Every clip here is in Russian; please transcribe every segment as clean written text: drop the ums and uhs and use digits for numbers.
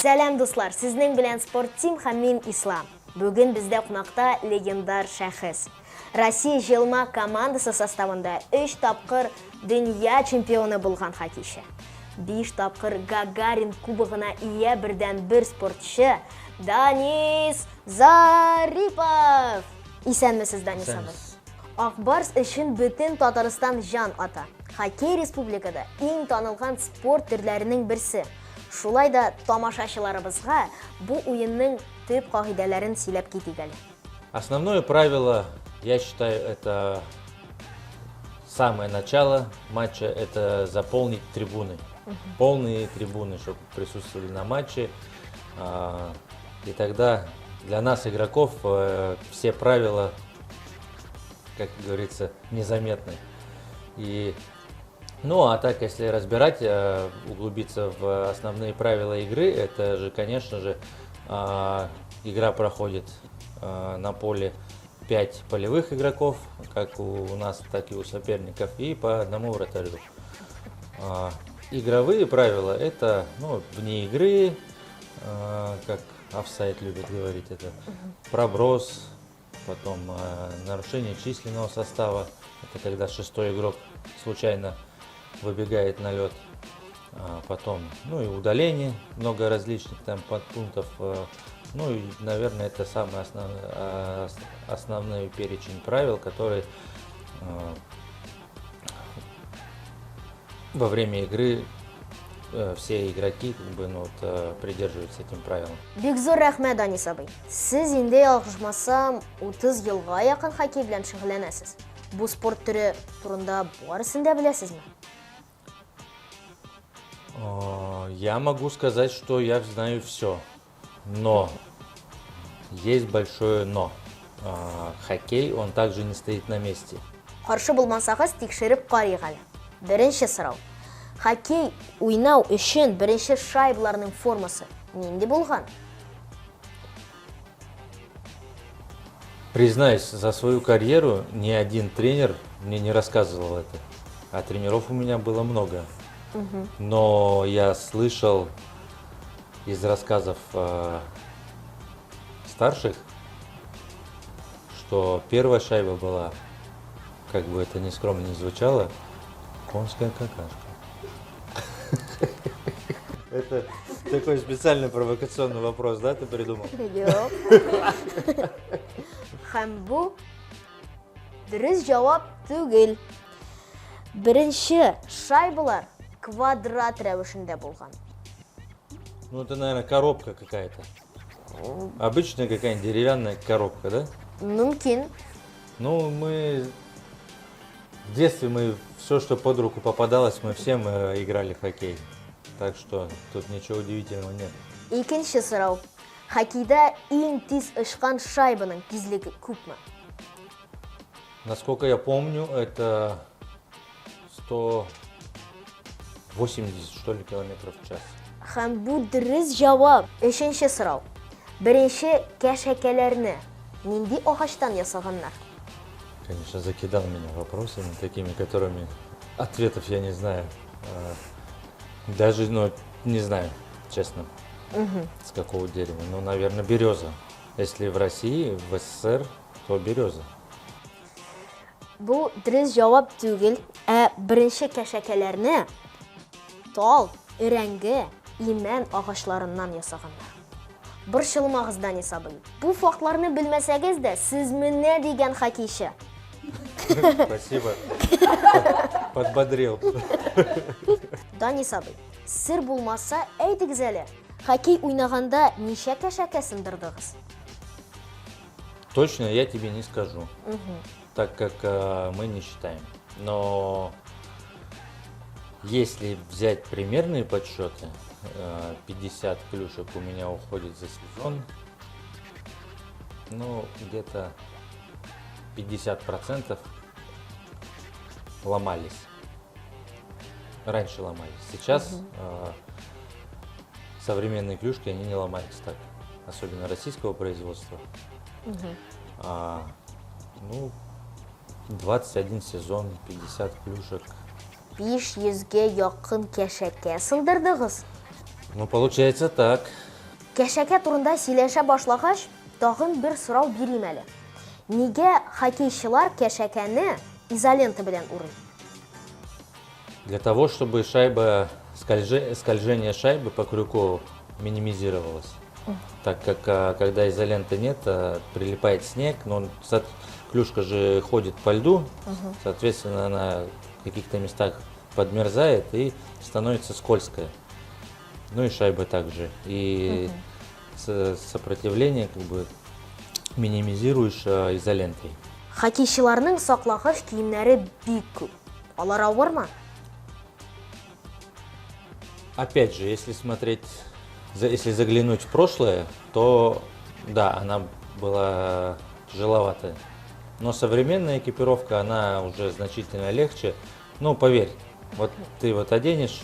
Сәлем дуслар, сезнең белән спорт тим һәм мин Ислам. Бүген бездә кунакта легендар шәхес. Россия җыелма командасы составында 3 тапкыр дөнья чемпионы булган хоккейчы. 5 тапкыр Гагарин кубогына ия бердән-бер спортчы Данис Зарипов. Исәнмесез, Данис абый? Акбарс өчен бөтен Татарстан жан ата. Хоккей республикада иң танылган спорт төрләренең берсе. Шулай да тамашачыларыбызга бу уенның төп кагыйдәләрен сөйләп китик әле. Основное правило, я считаю, это самое начало матча, это заполнить трибуны. Полные трибуны, чтобы присутствовали на матче. И тогда для нас, игроков, все правила, как говорится, незаметны. Ну, а так, если разбирать, углубиться в основные правила игры, это же, конечно же, игра проходит на поле 5 полевых игроков, как у нас, так и у соперников, и по одному вратарю. Игровые правила – это вне игры, как офсайд любит говорить, это проброс, потом нарушение численного состава, это когда шестой игрок случайно выбегает на лед, потом, и удаление, много различных там подпунктов, и, наверное, это самый основной перечень правил, которые во время игры все игроки придерживаются этим правилам. Бик зур рәхмәт, Данис абый. Сез инде ялгышмасам 30 елга якын хоккей белән шөгыльләнәсез. Бу спорт төре турында барысын да беләсезме? Я могу сказать, что я знаю все, но есть большое но. Хоккей, он также не стоит на месте. Каршы булмасагыз, тикшереп карыйк әле. Беренче сорау. Хоккей уйнау өчен беренче шайбаларның формасы нинди булган? Признаюсь, за свою карьеру ни один тренер мне не рассказывал это, а тренеров у меня было много. Но я слышал из рассказов старших, что первая шайба была, как бы это ни скромно ни звучало, конская какашка. Это такой специальный провокационный вопрос, да, ты придумал? Һәм бу дөрес җавап түгел. Беренче шайбалар квадрат рәвешендә булган. Это, наверное, коробка какая-то. Обычная какая-нибудь деревянная коробка, да? Мөмкин. Мы в детстве все, что под руку попадалось, мы всем играли в хоккей. Так что тут ничего удивительного нет. Икенче сорау. Хоккейда иң тиз очкан шайбаның тизлеге күпме? Насколько я помню, это 180, что ли, километров в час. Һәм бу дөрес җавап. Өченче сорау. Беренче кәшәкәләрне нинди агачтан ясаганнар? Конечно, закидал меня вопросами такими, которыми ответов я не знаю. Даже, не знаю, честно, с какого дерева. Наверное, береза. Если в России, в СССР, то береза. Бу дөрес җавап түгел. Беренче кәшәкәләрне тал, өрәңге, имән агачларыннан ясаганнар. Борчылмагыз, Данис абый. Бу фактларны белмәсәгез дә, сез менә дигән хоккейчы. Спасибо. Подбодрил. Данис абый, сер булмаса, әйтегез әле. Хоккей уйнаганда ничә кәшәкә сындырдыгыз? Точно я тебе не скажу, так как мы не считаем. Но если взять примерные подсчеты, 50 клюшек у меня уходит за сезон, где-то 50% ломались. Раньше ломались. Сейчас современные клюшки, они не ломаются так. Особенно российского производства. 21 сезон, 50 клюшек. 500-ге якын кәшәкә сындырдыгыз. Получается так. Кәшәкә турында сөйләшә башлагач, тагын бер сорау бирим әле. Нигә хоккейчылар кәшәкәне изолента белән урый? Для того, чтобы скольжение шайбы по крюку минимизировалось. Так как когда изоленты нет, прилипает снег, но клюшка же ходит по льду, соответственно, она в каких-то местах подмерзает и становится скользкая. Ну и шайба также. И сопротивление как бы минимизируешь изолентой. Хоккейчыларның саклагыч киемнәре бик күп. Алар авырмы? Опять же, если заглянуть в прошлое, то да, она была тяжеловатая. Но современная экипировка, она уже значительно легче. Ну, поверь, вот ты вот оденешь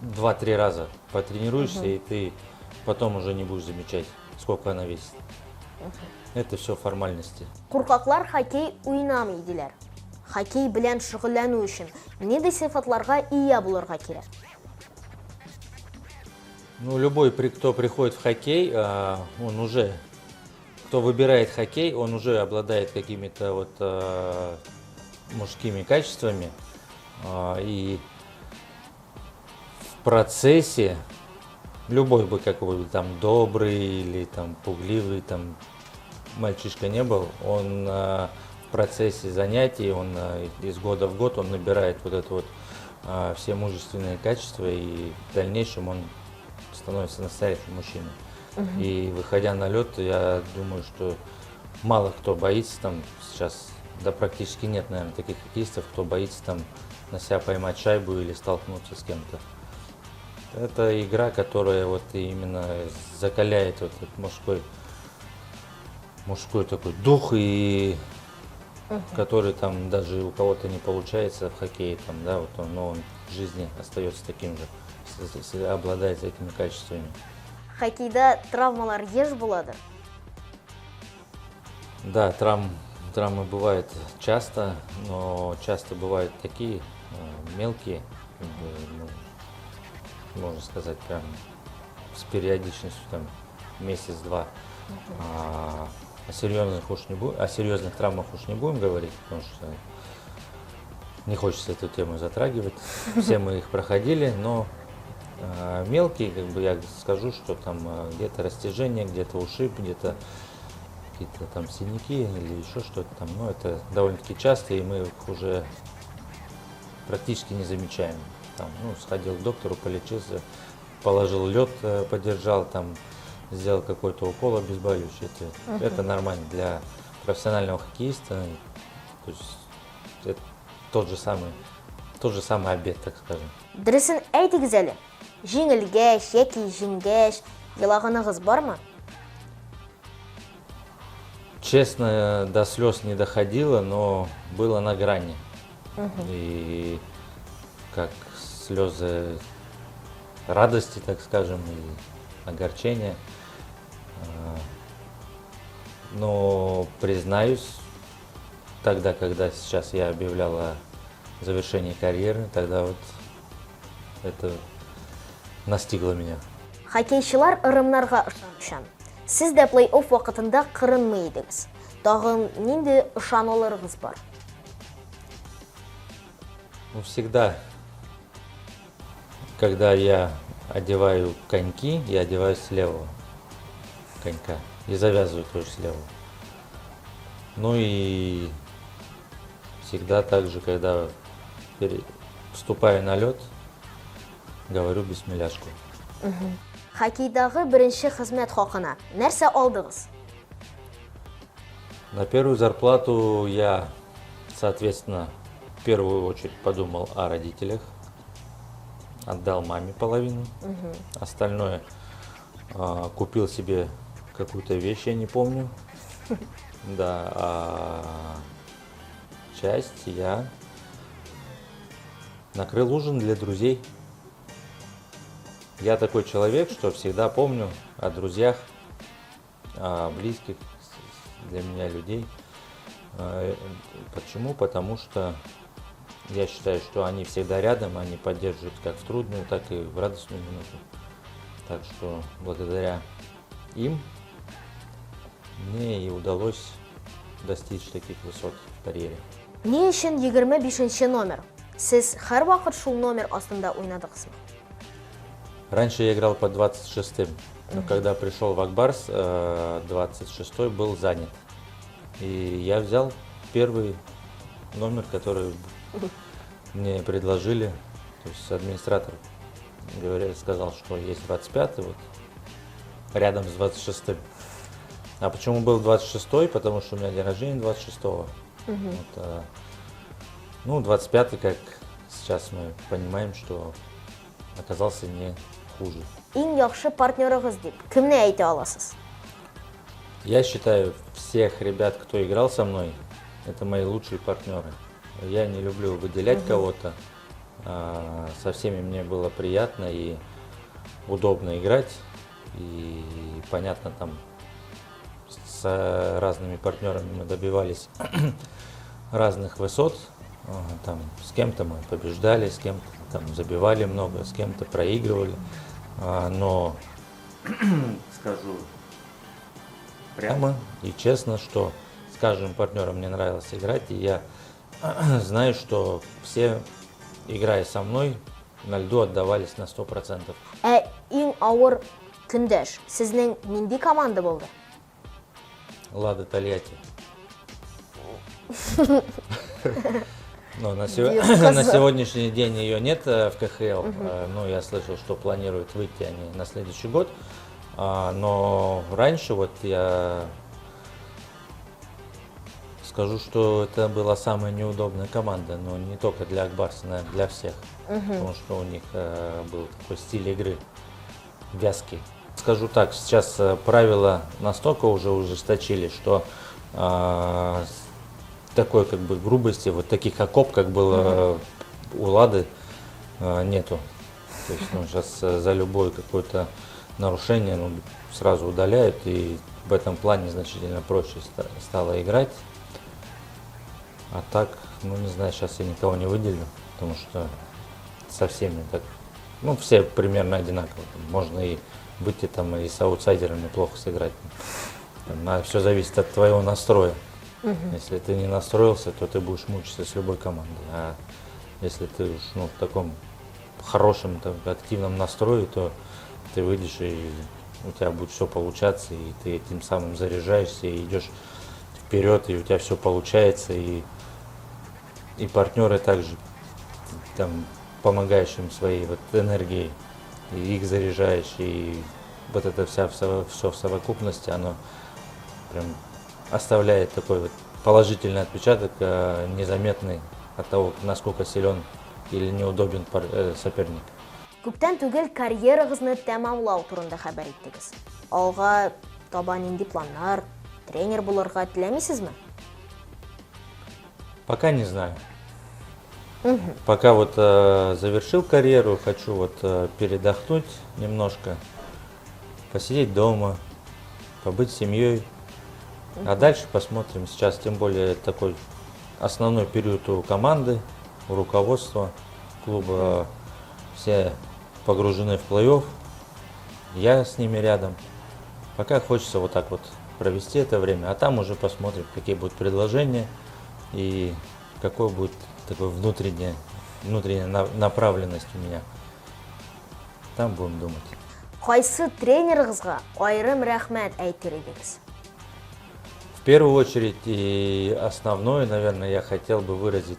2-3 раза, потренируешься, и ты потом уже не будешь замечать, сколько она весит. Это все формальности. Куркаклар хоккей уйнамый диләр. Хоккей белән шөгыльләнү өчен нинди сыйфатларга ия булырга кирәк? Ну, любой, кто приходит в хоккей, кто выбирает хоккей, он уже обладает какими-то вот мужскими качествами. И в процессе любой бы какой-бы там добрый или там пугливый там мальчишка не был, он в процессе занятий, он из года в год он набирает вот это вот все мужественные качества, и в дальнейшем он становится настоящим мужчиной. И выходя на лед, я думаю, что мало кто боится там сейчас, да практически нет, наверное, таких хоккеистов, кто боится там на себя поймать шайбу или столкнуться с кем-то. Это игра, которая вот именно закаляет вот этот мужской такой дух, и который там даже у кого-то не получается в хоккее, там, да, вот но он в жизни остается таким же, если обладает этими качествами. Хоккейда травмалар еш буладыр. Да, травмы бывают часто, но часто бывают такие мелкие, можно сказать, прям с периодичностью там месяц-два. О серьезных травмах уж не будем говорить, потому что не хочется эту тему затрагивать. Все мы их проходили, но мелкие, как бы я скажу, что там где-то растяжение, где-то ушиб, где-то какие-то там синяки или еще что-то там. Но это довольно-таки часто, и мы их уже практически не замечаем. Там, сходил к доктору, полечился, положил лед, подержал, там, сделал какой-то укол обезболивающий. Это нормально для профессионального хоккеиста. То есть это тот же самый обед, так скажем. Дөресен әйтегез әле. Җиңелгәч яки җиңгәч елаганыгыз бармы? Честно, до слез не доходило, но было на грани. И как слезы радости, так скажем, и огорчения. Но признаюсь, тогда, когда сейчас я объявлял о завершении карьеры, тогда вот это настигло меня. Хоккейчылар ырымнарга ышанучан. Сез дә плей-офф вакытында кырынмый идегез. Тагын нинди ышануларыгыз бар? Всегда, когда я одеваю коньки, я одеваю с левого конька и завязываю тоже с левого. Ну и всегда так же, когда вступаю на лед, говорю бисмилляшку. Хоккейдагы беренче хезмәт хакына нәрсә алдыгыз? На первую зарплату я, соответственно, в первую очередь подумал о родителях, отдал маме половину, остальное купил себе какую-то вещь, я не помню, да, а часть я накрыл ужин для друзей. Я такой человек, что всегда помню о друзьях, о близких для меня людей. Почему? Потому что я считаю, что они всегда рядом, они поддерживают как в трудную, так и в радостную минуту. Так что благодаря им мне и удалось достичь таких высот в карьере. Не үшін 25-ші номер? Сіз һәр вақыт шул номер астында ойнадыңызмы? Раньше я играл под 26-м, но когда пришел в Акбарс, 26-й был занят. И я взял первый номер, который мне предложили. То есть администратор сказал, что есть 25-й, вот, рядом с 26-м. А почему был 26-й? Потому что у меня день рождения 26-го. Вот, ну, 25-й, как сейчас мы понимаем, что оказался не хуже. Иң яхшы партнерыгыз дип кемне әйтә аласыз? Я считаю, всех ребят, кто играл со мной, это мои лучшие партнеры. Я не люблю выделять кого-то. Со всеми мне было приятно и удобно играть. И понятно, там с разными партнерами мы добивались разных высот. Там с кем-то мы побеждали, с кем-то там забивали много, с кем-то проигрывали. Но скажу прямо и честно, что с каждым партнером мне нравилось играть, и я знаю, что все, играя со мной, на льду отдавались на 100%. Иң авыр көндәш сезнең нинди команда булды? Лада Тольятти. Но на сегодняшний день ее нет в КХЛ, но я слышал, что планируют выйти они на следующий год. Но раньше вот я скажу, что это была самая неудобная команда, но не только для Акбарса, наверное, для всех, потому что у них был такой стиль игры вязкий. Скажу так, сейчас правила настолько уже ужесточили, что такой как бы грубости, вот таких окоп, как было у Лады, нету. То есть сейчас за любое какое-то нарушение сразу удаляют, и в этом плане значительно проще стало играть. А так, ну не знаю, сейчас я никого не выделю, потому что со всеми так, ну все примерно одинаково. Можно и выйти там и с аутсайдерами плохо сыграть. Все зависит от твоего настроя. Если ты не настроился, то ты будешь мучиться с любой командой. А если ты уж в таком хорошем, активном настрое, то ты выйдешь, и у тебя будет все получаться, и ты этим самым заряжаешься, и идешь вперед, и у тебя все получается, и партнеры также там помогаешь им своей вот энергией, и их заряжаешь, и вот это все в совокупности, оно прям оставляет такой вот положительный отпечаток, незаметный от того, насколько силен или неудобен соперник. Күптән түгел карьерагызны тәмамлау турында хәбәр иттегез. Алга таба нинди планнар, тренер булырга теләмисезме? Пока не знаю. Пока вот завершил карьеру, хочу вот передохнуть немножко, посидеть дома, побыть с семьей. А дальше посмотрим. Сейчас тем более такой основной период у команды, у руководства клуба. Все погружены в плей-офф. Я с ними рядом. Пока хочется вот так вот провести это время. А там уже посмотрим, какие будут предложения и какой будет такой внутренняя направленность у меня. Там будем думать. Кайсы тренерыгызга айрым рәхмәт әйтер идегез? В первую очередь и основное, наверное, я хотел бы выразить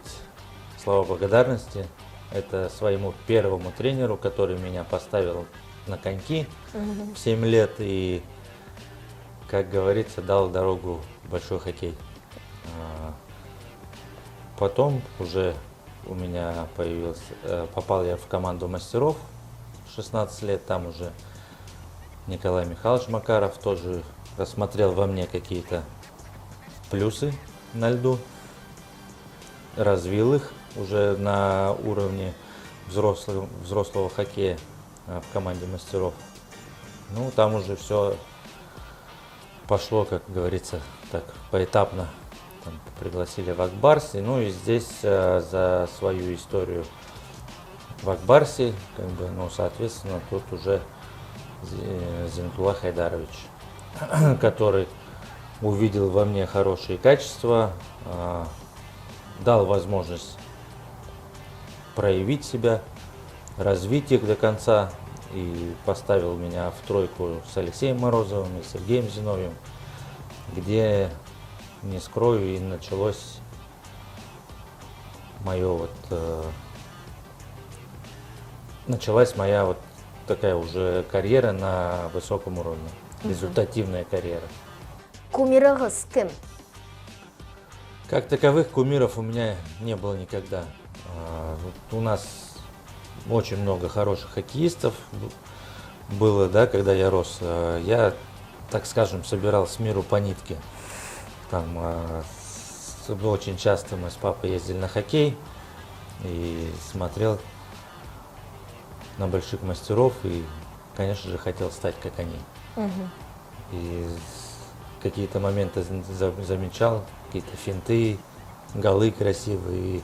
слова благодарности. Это своему первому тренеру, который меня поставил на коньки в 7 лет и, как говорится, дал дорогу в большой хоккей. Потом уже у меня попал я в команду мастеров в 16 лет, там уже Николай Михайлович Макаров тоже рассмотрел во мне какие-то плюсы на льду, развил их уже на уровне взрослого хоккея в команде мастеров. Ну, там уже все пошло, как говорится, так поэтапно. Там пригласили в Акбарсе, ну и здесь за свою историю в Акбарсе, как бы, ну, соответственно, тут уже Зинтулла Хайдарович, который увидел во мне хорошие качества, дал возможность проявить себя, развить их до конца и поставил меня в тройку с Алексеем Морозовым и Сергеем Зиновьевым, где, не скрою, и началось началась моя вот такая уже карьера на высоком уровне, результативная карьера. Кумирыгыз ким? Как таковых кумиров у меня не было никогда. Вот у нас очень много хороших хоккеистов было, да, когда я рос. Я, так скажем, собирал с миру по нитке. Там очень часто мы с папой ездили на хоккей и смотрел на больших мастеров и, конечно же, хотел стать как они. И какие-то моменты замечал, какие-то финты, голы красивые. И,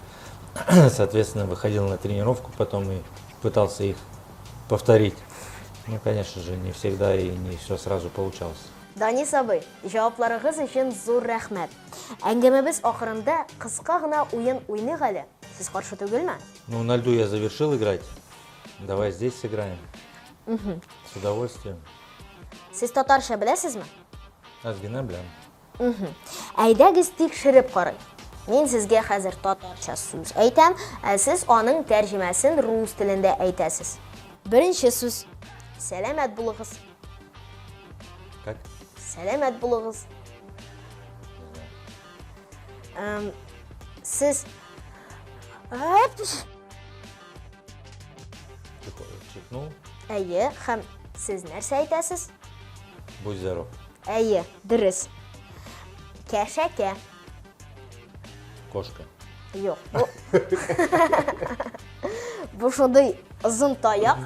соответственно, выходил на тренировку потом и пытался их повторить. Ну, конечно же, не всегда и не все сразу получалось. Данис абый, жауапларыгыз өчен зур рәхмәт. Әңгәмәбез ахырында кыска гына уен уйныйк әле. Сез каршы түгелме? Ну, на льду я завершил играть. Давай здесь сыграем. С удовольствием. Сез татарча беләсезме? Азгина беләм. Әйдәгез тикшереп карыйк. Мин сезгә хәзер татарча сүз әйтәм, ә сез аның тәрҗемәсен рус телендә әйтәсез. Беренче сүз. Сәламәт булыгыз. Как? Сәламәт булыгыз. Сез Чихнул. Әйе, һәм сез нәрсә әйтәсез? Будь здоров. Әйе, дөрес. Кәшәкә. Кошка. Юк. Бу шундый озын таяк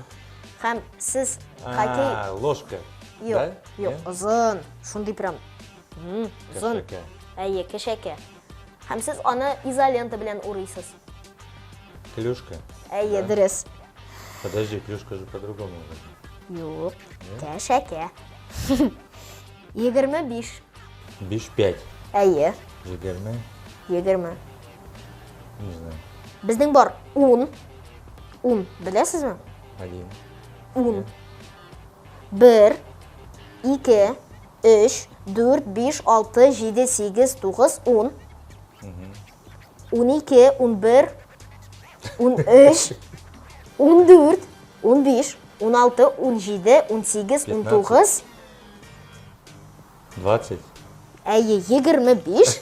һәм сез хоккей. Ложка. Юк, юк, озын. Шундый прям. Озын. Кошака. Әйе, кәшәкә. Һәм сез аны изолента белән урыйсыз. Клюшка. Әйе, дөрес. Подожди, клюшка же по-другому. Юк, кәшәкә. 25. Биш 5. Әйе, 20. 20. Не знаю. Безнең бар 10. 10, беләсезме? 1. 10. 1, 2, 3, 4, 5, 6, 7, 8, 9, 10. 12, 11, 13, 14, 15, 16, 17, 18, 19. 20. Әйе, 25.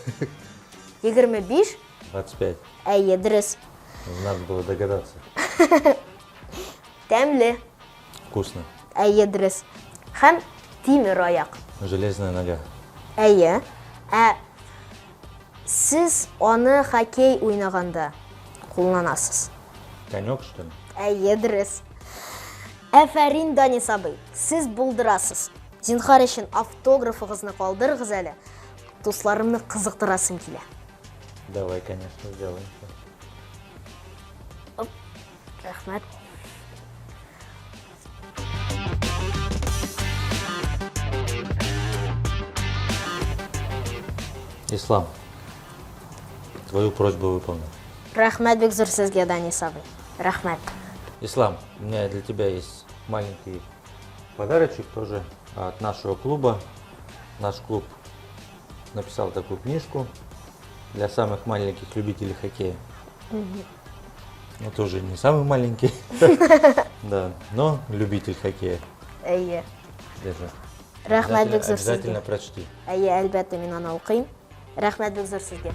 25. 25. Әйе, дөрес. Надо было догадаться. Тәмле. Вкусно. Әйе, дөрес. Һәм тимер аяк. Железная нога. Әйе. Сез аны хоккей уйнаганда кулланасыз. Конек, что ли? Әйе, дөрес. Афәрин, Данис абый. Сез булдырасыз. Зинһар өчен автографыгызны калдырыгыз әле. Дусларымны кызыктырасым килә. Давай, конечно, сделаем. Рәхмәт. Ислам, твою просьбу выполнил. Рәхмәт бик зур сезгә, Данис абый. Рәхмәт. Ислам, у меня для тебя есть маленький подарочек тоже от нашего клуба. Наш клуб написал такую книжку для самых маленьких любителей хоккея. Ну, тоже не самый маленький, да, но любитель хоккея. Әйе. Держи. Рәхмәт бик зур Обязательно сезгә. прочти. Әйе, әлбәттә мин аны укыйм. Рәхмәт бик зур сезгә.